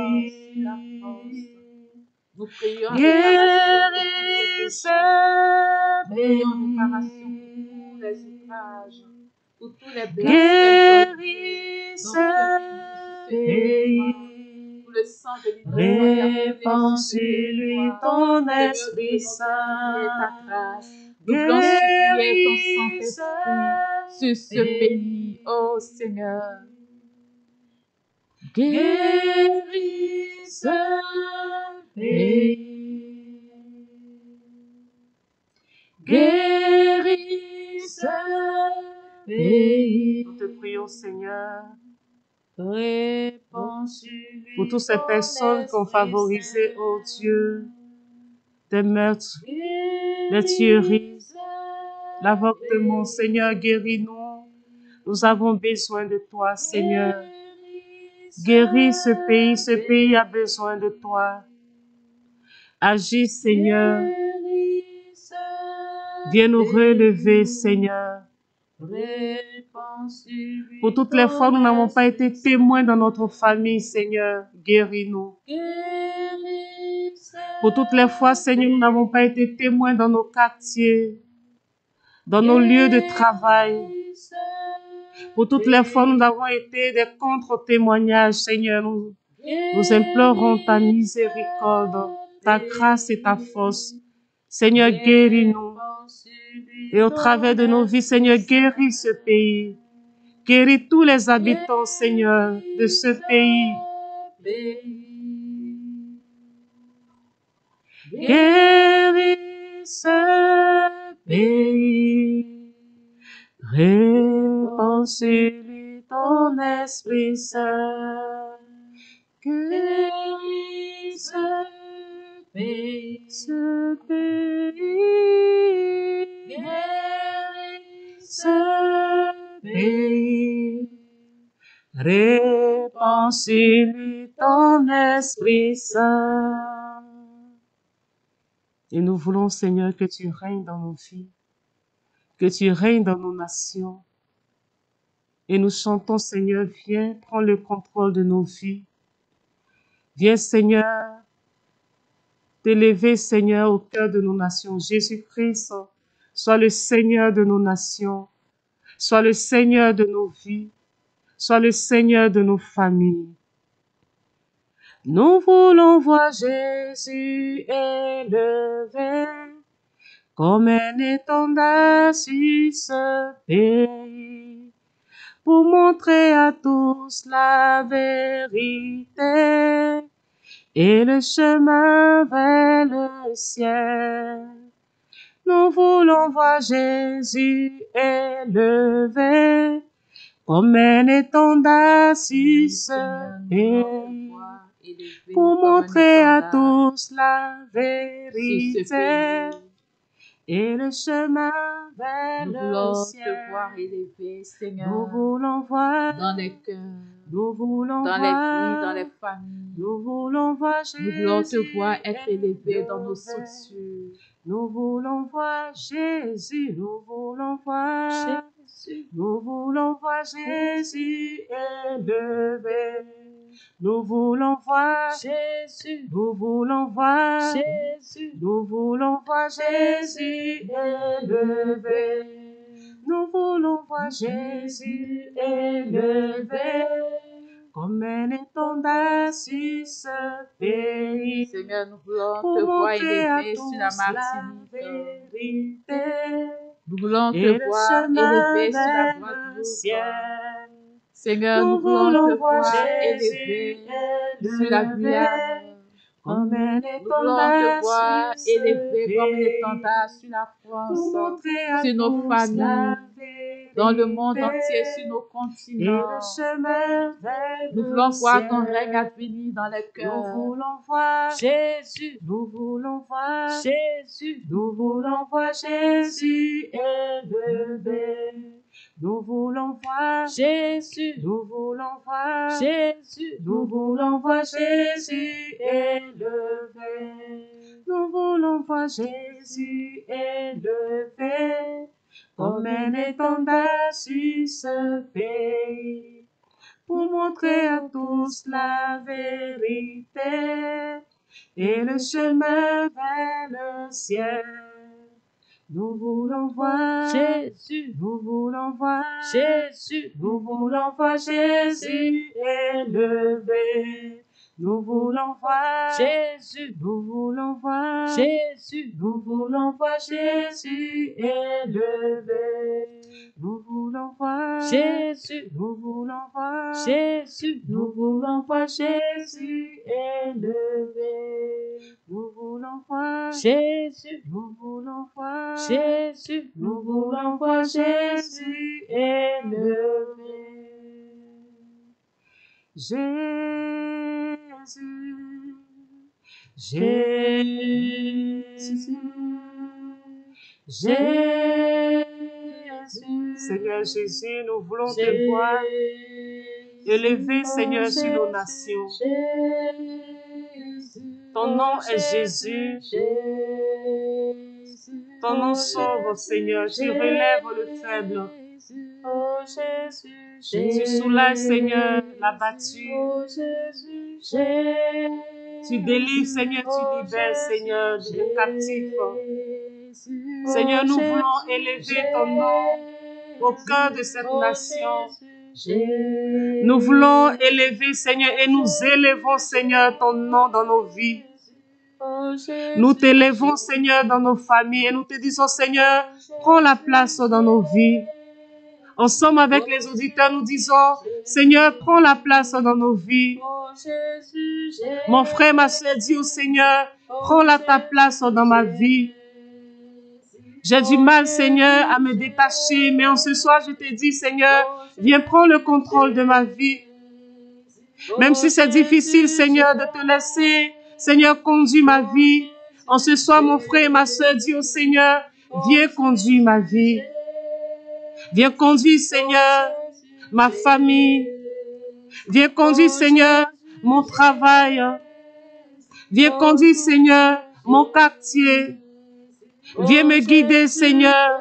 [SPEAKER 1] Guéris ce pays. Guéris ce pays. Répands sur lui ton Esprit Saint. Guéris
[SPEAKER 3] sur ce pays, ô Seigneur.
[SPEAKER 1] Guéris ce pays. Guéris ce pays. Nous te prions, Seigneur, pour toutes ces personnes qui ont favorisé, oh Dieu, des meurtres, des tueries, l'avortement. Seigneur, guéris-nous. Nous avons besoin de toi, Seigneur. Guéris ce pays a besoin de toi. Agis, Seigneur. Viens nous relever, Seigneur. Pour toutes les fois où nous n'avons pas été témoins dans notre famille, Seigneur, guéris-nous. Pour toutes les fois, Seigneur, nous n'avons pas été témoins dans nos quartiers, dans nos lieux de travail. Pour toutes les fois, nous avons été des contre-témoignages, Seigneur. Nous implorons ta miséricorde, ta grâce et ta force. Seigneur, guéris-nous. Et au travers de nos vies, Seigneur, guéris ce pays. Guéris tous les habitants, Seigneur, de ce pays. Guéris ce pays. Répands sur lui ton Esprit Saint. Guéris ce pays. Ce pays. Guéris ce pays. Répands sur lui ton Esprit Saint. Et nous voulons, Seigneur, que tu règnes dans nos vies, que tu règnes dans nos nations. Et nous chantons, Seigneur, viens, prends le contrôle de nos vies. Viens, Seigneur, t'élever, Seigneur, au cœur de nos nations. Jésus-Christ, sois le Seigneur de nos nations, sois le Seigneur de nos vies, sois le Seigneur de nos familles. Nous voulons voir Jésus élevé comme un étendard sur ce pays, pour montrer à tous la vérité et le chemin vers le ciel. Nous voulons voir Jésus élevé comme un étendard sur ce pays, pour montrer à tous la vérité et le chemin vers le ciel.
[SPEAKER 3] Nous voulons te voir élevé, Seigneur.
[SPEAKER 1] Nous voulons voir
[SPEAKER 3] dans les cœurs,
[SPEAKER 1] nous voulons
[SPEAKER 3] dans
[SPEAKER 1] voir,
[SPEAKER 3] les vies, dans les familles.
[SPEAKER 1] nous voulons voir Jésus.
[SPEAKER 3] Nous voulons te voir être élevé dans nos structures.
[SPEAKER 1] Nous voulons voir Jésus, nous voulons voir
[SPEAKER 3] Jésus.
[SPEAKER 1] Nous voulons voir Jésus élevé. Nous voulons voir
[SPEAKER 3] Jésus.
[SPEAKER 1] Nous voulons voir
[SPEAKER 3] Jésus.
[SPEAKER 1] Nous voulons voir Jésus élevé. Nous voulons voir Jésus élevé comme un étendard sur ce pays.
[SPEAKER 3] Seigneur, nous voulons
[SPEAKER 1] Pour
[SPEAKER 3] te voir
[SPEAKER 1] montrer à
[SPEAKER 3] élevé sur la
[SPEAKER 1] tous la
[SPEAKER 3] Martinique.
[SPEAKER 1] vérité
[SPEAKER 3] Nous voulons
[SPEAKER 1] et
[SPEAKER 3] te
[SPEAKER 1] le
[SPEAKER 3] voir
[SPEAKER 1] chemin
[SPEAKER 3] élevé sur la
[SPEAKER 1] vers le
[SPEAKER 3] Guadeloupe.
[SPEAKER 1] ciel.
[SPEAKER 3] Seigneur, nous voulons te voir élevé sur la Guyane.
[SPEAKER 1] Comme un
[SPEAKER 3] Nous voulons te
[SPEAKER 1] étendard
[SPEAKER 3] voir
[SPEAKER 1] sur ce
[SPEAKER 3] élevé comme un
[SPEAKER 1] pays,
[SPEAKER 3] étendard sur la
[SPEAKER 1] pour
[SPEAKER 3] France,
[SPEAKER 1] montrer à
[SPEAKER 3] sur nos
[SPEAKER 1] tous la
[SPEAKER 3] familles, dans le monde
[SPEAKER 1] vérité
[SPEAKER 3] entier, sur nos
[SPEAKER 1] et
[SPEAKER 3] continents.
[SPEAKER 1] le chemin vers
[SPEAKER 3] Nous
[SPEAKER 1] le
[SPEAKER 3] voulons voir ton
[SPEAKER 1] ciel.
[SPEAKER 3] règne advenir dans les
[SPEAKER 1] Nous
[SPEAKER 3] cœurs.
[SPEAKER 1] voulons voir
[SPEAKER 3] Jésus,
[SPEAKER 1] Nous voulons voir
[SPEAKER 3] Jésus,
[SPEAKER 1] Nous voulons voir Jésus élevé. Nous voulons voir
[SPEAKER 3] Jésus,
[SPEAKER 1] Nous voulons voir
[SPEAKER 3] Jésus,
[SPEAKER 1] Nous voulons voir Jésus élevé. Nous voulons voir Jésus élevé comme un étendard sur ce pays, pour montrer à tous la vérité et le chemin vers le ciel. Nous voulons voir
[SPEAKER 3] Jésus,
[SPEAKER 1] Nous voulons voir
[SPEAKER 3] Jésus,
[SPEAKER 1] Nous voulons voir Jésus élevé. Nous voulons voir
[SPEAKER 3] Jésus,
[SPEAKER 1] Nous voulons voir
[SPEAKER 3] Jésus,
[SPEAKER 1] Nous voulons voir Jésus élevé. Nous voulons voir
[SPEAKER 3] Jésus,
[SPEAKER 1] Nous voulons voir
[SPEAKER 3] Jésus,
[SPEAKER 1] Nous voulons voir Jésus élevé. Nous voulons voir
[SPEAKER 3] Jésus,
[SPEAKER 1] Nous voulons voir
[SPEAKER 3] Jésus,
[SPEAKER 1] Nous voulons voir Jésus élevé. Jésus, Jésus, Jésus. Seigneur Jésus, nous voulons te voir élevé, Seigneur, sur nos nations. Ton nom est Jésus. Ton nom sauve, Seigneur. Tu relèves le faible. Oh Jésus, tu soulages, Seigneur, l'abattu. Tu délivres, Seigneur, tu libères, Seigneur, les captifs. Seigneur, nous voulons élever ton nom au cœur de cette nation. Nous voulons élever, Seigneur, et nous élevons, Seigneur, ton nom dans nos vies. Nous t'élevons, Seigneur, dans nos familles et nous te disons, Seigneur, prends la place dans nos vies. Ensemble avec les auditeurs, nous disons, Seigneur, prends la place dans nos vies. Mon frère, ma soeur, dit au Seigneur, prends ta place dans ma vie. J'ai du mal, Seigneur, à me détacher, mais en ce soir, je te dis, Seigneur, viens prendre le contrôle de ma vie. Même si c'est difficile, Seigneur, de te laisser, Seigneur, conduis ma vie. En ce soir, mon frère et ma soeur, dis au Seigneur, viens conduire ma vie. Viens conduire, Seigneur, ma famille. Viens conduire, Seigneur, mon travail. Viens conduire, Seigneur, mon quartier. Viens me guider, Seigneur.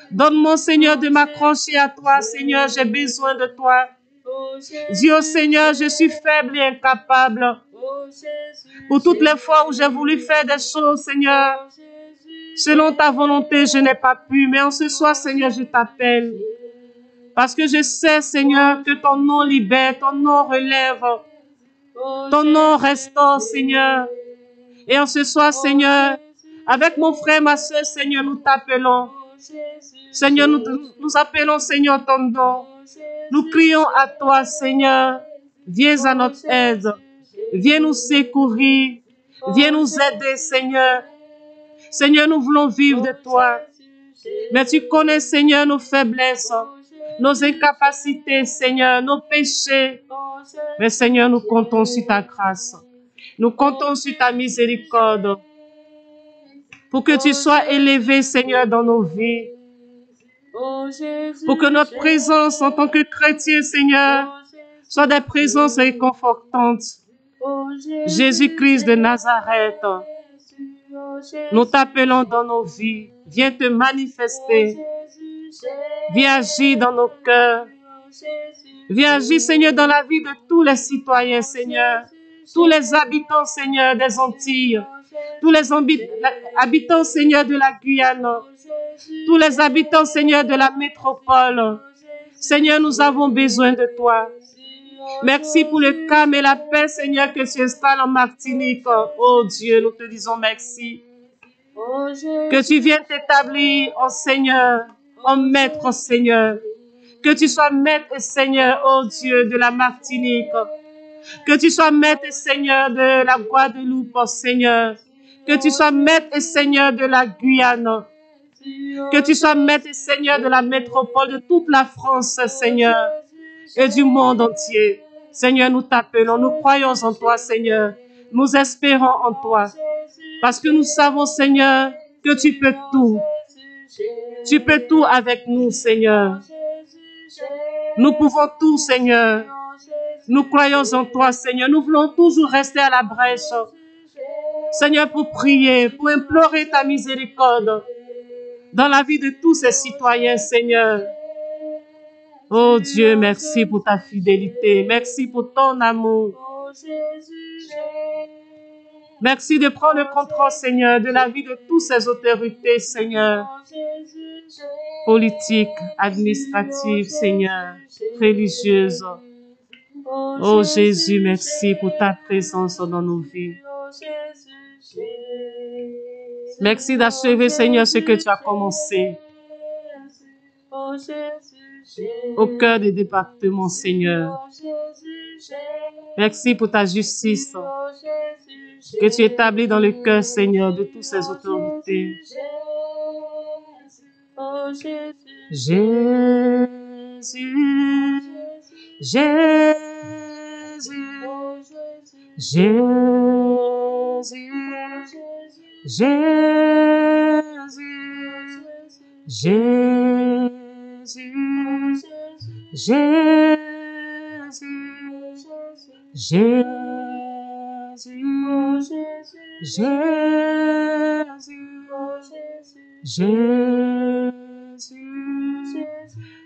[SPEAKER 1] Donne-moi, Seigneur, de m'accrocher à toi, Seigneur, j'ai besoin de toi. Dis au Seigneur, je suis faible et incapable. Pour toutes les fois où j'ai voulu faire des choses, Seigneur, selon ta volonté, je n'ai pas pu. Mais en ce soir, Seigneur, je t'appelle. Parce que je sais, Seigneur, que ton nom libère, ton nom relève, ton nom restaure, Seigneur. Et en ce soir, Seigneur, avec mon frère, ma soeur, Seigneur, nous t'appelons. Seigneur, nous appelons, Seigneur, ton nom. Nous crions à toi, Seigneur. Viens à notre aide. Viens nous secourir. Viens nous aider, Seigneur. Seigneur, nous voulons vivre de toi. Mais tu connais, Seigneur, nos faiblesses, nos incapacités, Seigneur, nos péchés. Mais Seigneur, nous comptons sur ta grâce. Nous comptons sur ta miséricorde. Pour que tu sois élevé, Seigneur, dans nos vies. Pour que notre présence en tant que chrétien, Seigneur, soit des présences réconfortantes. Jésus-Christ de Nazareth, nous t'appelons dans nos vies. Viens te manifester. Viens agir dans nos cœurs. Viens agir, Seigneur, dans la vie de tous les citoyens, Seigneur. Tous les habitants, Seigneur, des Antilles. Tous les habitants, Seigneur, de la Guyane. Tous les habitants, Seigneur, de la métropole. Seigneur, nous avons besoin de toi. Merci pour le calme et la paix, Seigneur, que tu installes en Martinique. Oh Dieu, nous te disons merci. Que tu viennes t'établir en Seigneur, en Maître, Seigneur. Que tu sois Maître et Seigneur, oh Dieu, de la Martinique. Que tu sois Maître et Seigneur de la Guadeloupe, oh Seigneur. Que tu sois Maître et Seigneur de la Guyane. Que tu sois Maître et Seigneur de la métropole, de toute la France, Seigneur, et du monde entier. Seigneur, nous t'appelons, nous croyons en toi, Seigneur. Nous espérons en toi. Parce que nous savons, Seigneur, que tu peux tout. Tu peux tout avec nous, Seigneur. Nous pouvons tout, Seigneur. Nous croyons en toi, Seigneur. Nous voulons toujours rester à la brèche. Seigneur, pour prier, pour implorer ta miséricorde dans la vie de tous ces citoyens, Seigneur. Oh Dieu, merci pour ta fidélité. Merci pour ton amour. Merci de prendre le contrôle, Seigneur, de la vie de toutes ces autorités, Seigneur. Politiques, administratives, Seigneur, religieuses. Oh Jésus, merci pour ta présence dans nos vies. Merci d'achever, Seigneur, ce que tu as commencé. Au cœur des départements, Seigneur. Merci pour ta justice que tu établis dans le cœur, Seigneur, de toutes ces autorités. Jésus, Jésus, Jésus, Jésus, Jésus, Jésus,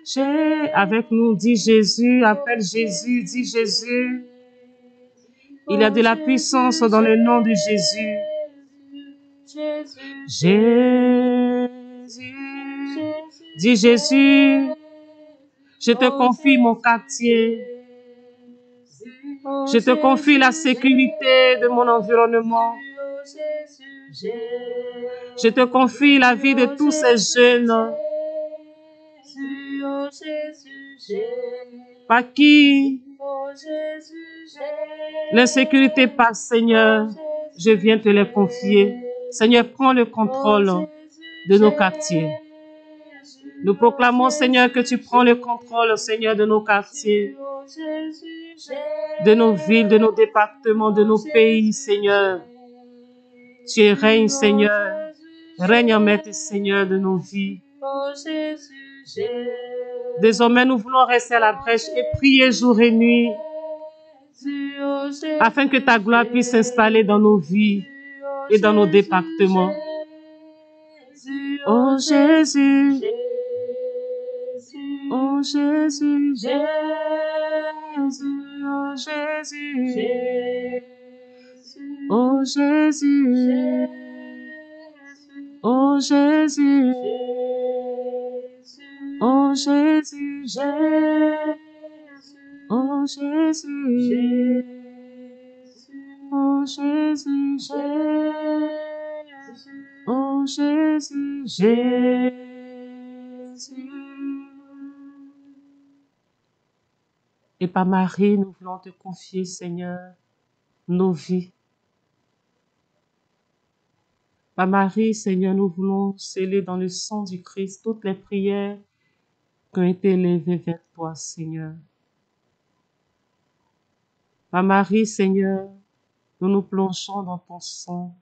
[SPEAKER 1] Jésus, avec nous, dis Jésus, appelle Jésus, dis Jésus. Il y a de la puissance dans le nom de Jésus. Jésus, dis Jésus, Je te confie mon quartier. Je te confie la sécurité de mon environnement. Je te confie la vie de tous ces jeunes par qui l'insécurité passe, Seigneur. Je viens te les confier. Seigneur, prends le contrôle de nos quartiers. Nous proclamons, Seigneur, que tu prends le contrôle, Seigneur, de nos quartiers, de nos villes, de nos départements, de nos pays, Seigneur. Tu règnes, Seigneur. Règne en maître, Seigneur, de nos vies. Désormais, nous voulons rester à la brèche et prier jour et nuit afin que ta gloire puisse s'installer dans nos vies et dans nos départements. Oh Jésus, oh Jésus, Jésus, oh Jésus, oh Jésus, oh Jésus, oh Jésus, oh Jésus, oh Jésus, oh Jésus, Jésus. Et par Marie, nous voulons te confier, Seigneur, nos vies. Par Marie, Seigneur, nous voulons sceller dans le sang du Christ toutes les prières qui ont été élevées vers toi, Seigneur. Par Marie, Seigneur, nous nous plongeons dans ton sang.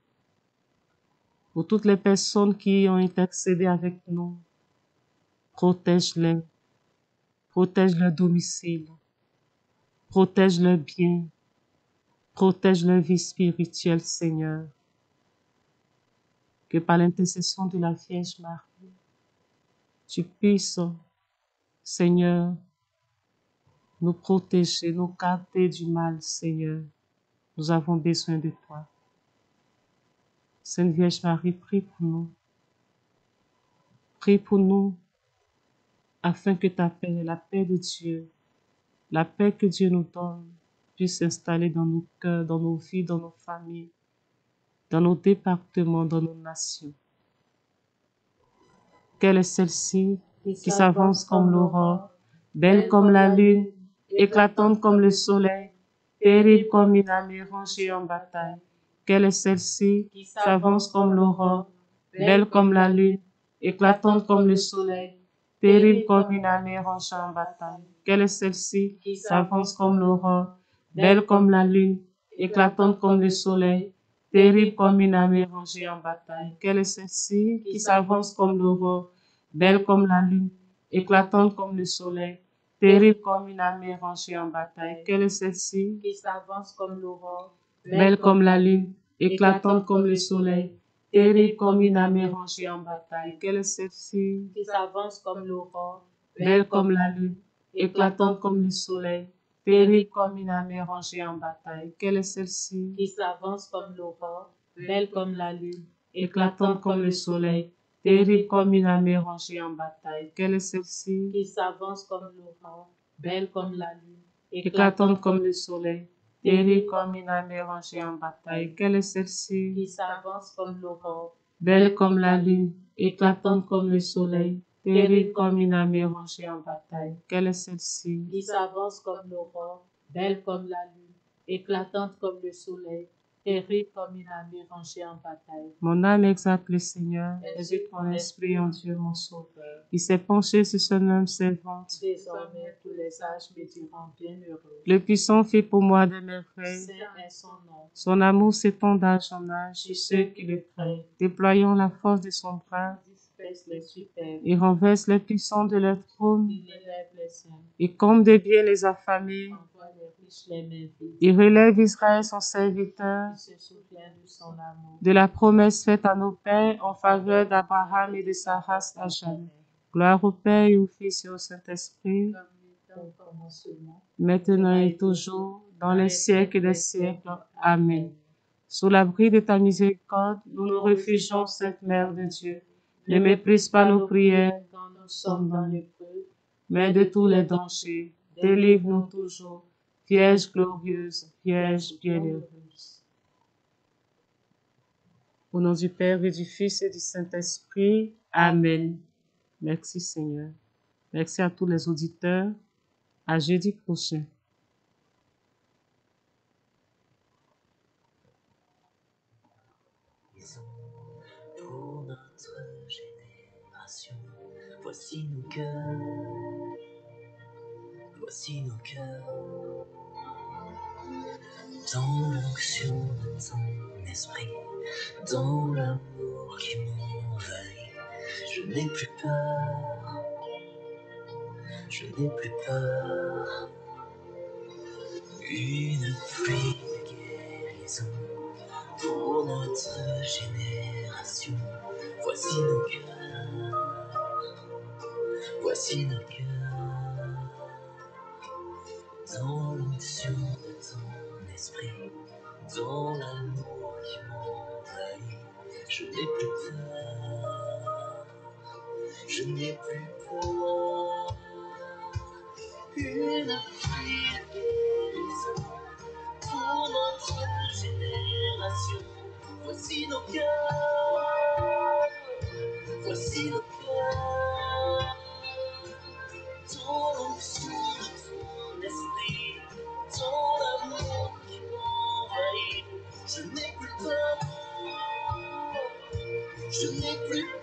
[SPEAKER 1] Pour toutes les personnes qui ont intercédé avec nous, protège-les, protège leur domicile, protège leur bien, protège leur vie spirituelle, Seigneur. Que par l'intercession de la Vierge Marie, tu puisses, Seigneur, nous protéger, nous garder du mal, Seigneur. Nous avons besoin de toi. Sainte Vierge Marie, prie pour nous. Prie pour nous afin que ta paix, la paix de Dieu, la paix que Dieu nous donne, puisse s'installer dans nos cœurs, dans nos vies, dans nos familles, dans nos départements, dans nos nations. Quelle est celle-ci qui s'avance comme l'aurore, belle comme la lune, éclatante comme le soleil, terrible comme une armée rangée en bataille. Quelle est celle-ci qui s'avance comme l'aurore, belle comme la lune, éclatante comme le soleil, terrible comme une armée rangée en bataille. Quelle est celle-ci qui s'avance comme l'aurore, belle comme la lune, éclatante comme le soleil, terrible comme une armée rangée en bataille. Quelle est celle-ci qui s'avance comme l'aurore, belle comme la lune, éclatante comme le soleil, terrible comme une armée rangée en bataille. Quelle est celle-ci
[SPEAKER 2] qui s'avance comme l'aurore,
[SPEAKER 1] belle comme la lune, éclatante comme le soleil, terrible comme une armée rangée en bataille. Quelle est celle-ci
[SPEAKER 2] qui s'avance comme l'aurore,
[SPEAKER 1] belle comme la lune, éclatante comme le soleil, terrible comme une armée rangée en bataille. Quelle est celle-ci
[SPEAKER 2] qui s'avance comme l'aurore, belle comme la lune,
[SPEAKER 1] éclatante comme le soleil, terrible comme une armée rangée en bataille. Quelle est celle-ci
[SPEAKER 2] qui s'avance comme l'aurore, belle comme la lune,
[SPEAKER 1] éclatante comme le soleil, terrible comme une armée rangée en bataille. Quelle est celle-ci
[SPEAKER 2] qui s'avance comme l'aurore,
[SPEAKER 1] belle comme la lune, éclatante comme le soleil, terrible comme une armée rangée en bataille. Quelle est celle-ci
[SPEAKER 2] qui s'avance comme l'aurore, belle comme la lune, éclatante comme le soleil, terrible comme une armée rangée en bataille.
[SPEAKER 1] Mon âme exalte le Seigneur, exulte mon esprit en Dieu mon sauveur. Il s'est penché sur son âme servante.
[SPEAKER 2] Désormais, tous les âges me diront bienheureux.
[SPEAKER 1] Le puissant fait pour moi des merveilles.
[SPEAKER 2] Saint est son nom.
[SPEAKER 1] Son amour s'étend d'âge en âge sur ceux qui le craignent. Déployant la force de son bras,
[SPEAKER 2] Disperse les superbes.
[SPEAKER 1] il renverse les puissants de leur trône.
[SPEAKER 2] Il élève les saints.
[SPEAKER 1] Il comble de bien les affamés.
[SPEAKER 2] Envoie les riches les mains vides.
[SPEAKER 1] Il relève Israël son serviteur.
[SPEAKER 2] Il se souvient de son amour.
[SPEAKER 1] De la promesse faite à nos pères en faveur d'Abraham et de sa race à jamais. Gloire au Père et au Fils et au Saint-Esprit,
[SPEAKER 2] Comme il était au commencement,
[SPEAKER 1] maintenant et toujours, dans les siècles des siècles. Amen. Sous l'abri de ta miséricorde, nous nous réfugions, Sainte Mère de Dieu. Ne méprise pas nos prières
[SPEAKER 2] quand nous sommes dans l'épreuve,
[SPEAKER 1] mais de tous les dangers, délivre-nous toujours. Vierge glorieuse, Vierge bienheureuse. Au nom du Père et du Fils et du Saint-Esprit, Amen. Merci Seigneur. Merci à tous les auditeurs. À jeudi prochain.
[SPEAKER 4] Pour notre génération, voici nos cœurs, voici nos cœurs, dans l'onction de ton esprit, dans l'amour qui m'envahit. Je n'ai plus peur, je n'ai plus peur. Une pluie de guérison pour notre génération. Voici nos cœurs, voici nos cœurs, dans l'onction de ton esprit, dans l'amour qui m'envahit. Je n'ai plus peur, je n'ai plus peur. Une pluie de guérison pour notre génération. Voici nos cœurs, voici nos cœurs, dans l'onction de ton esprit, dans l'amour qui m'envahit. Je n'ai plus peur, je n'ai plus peur.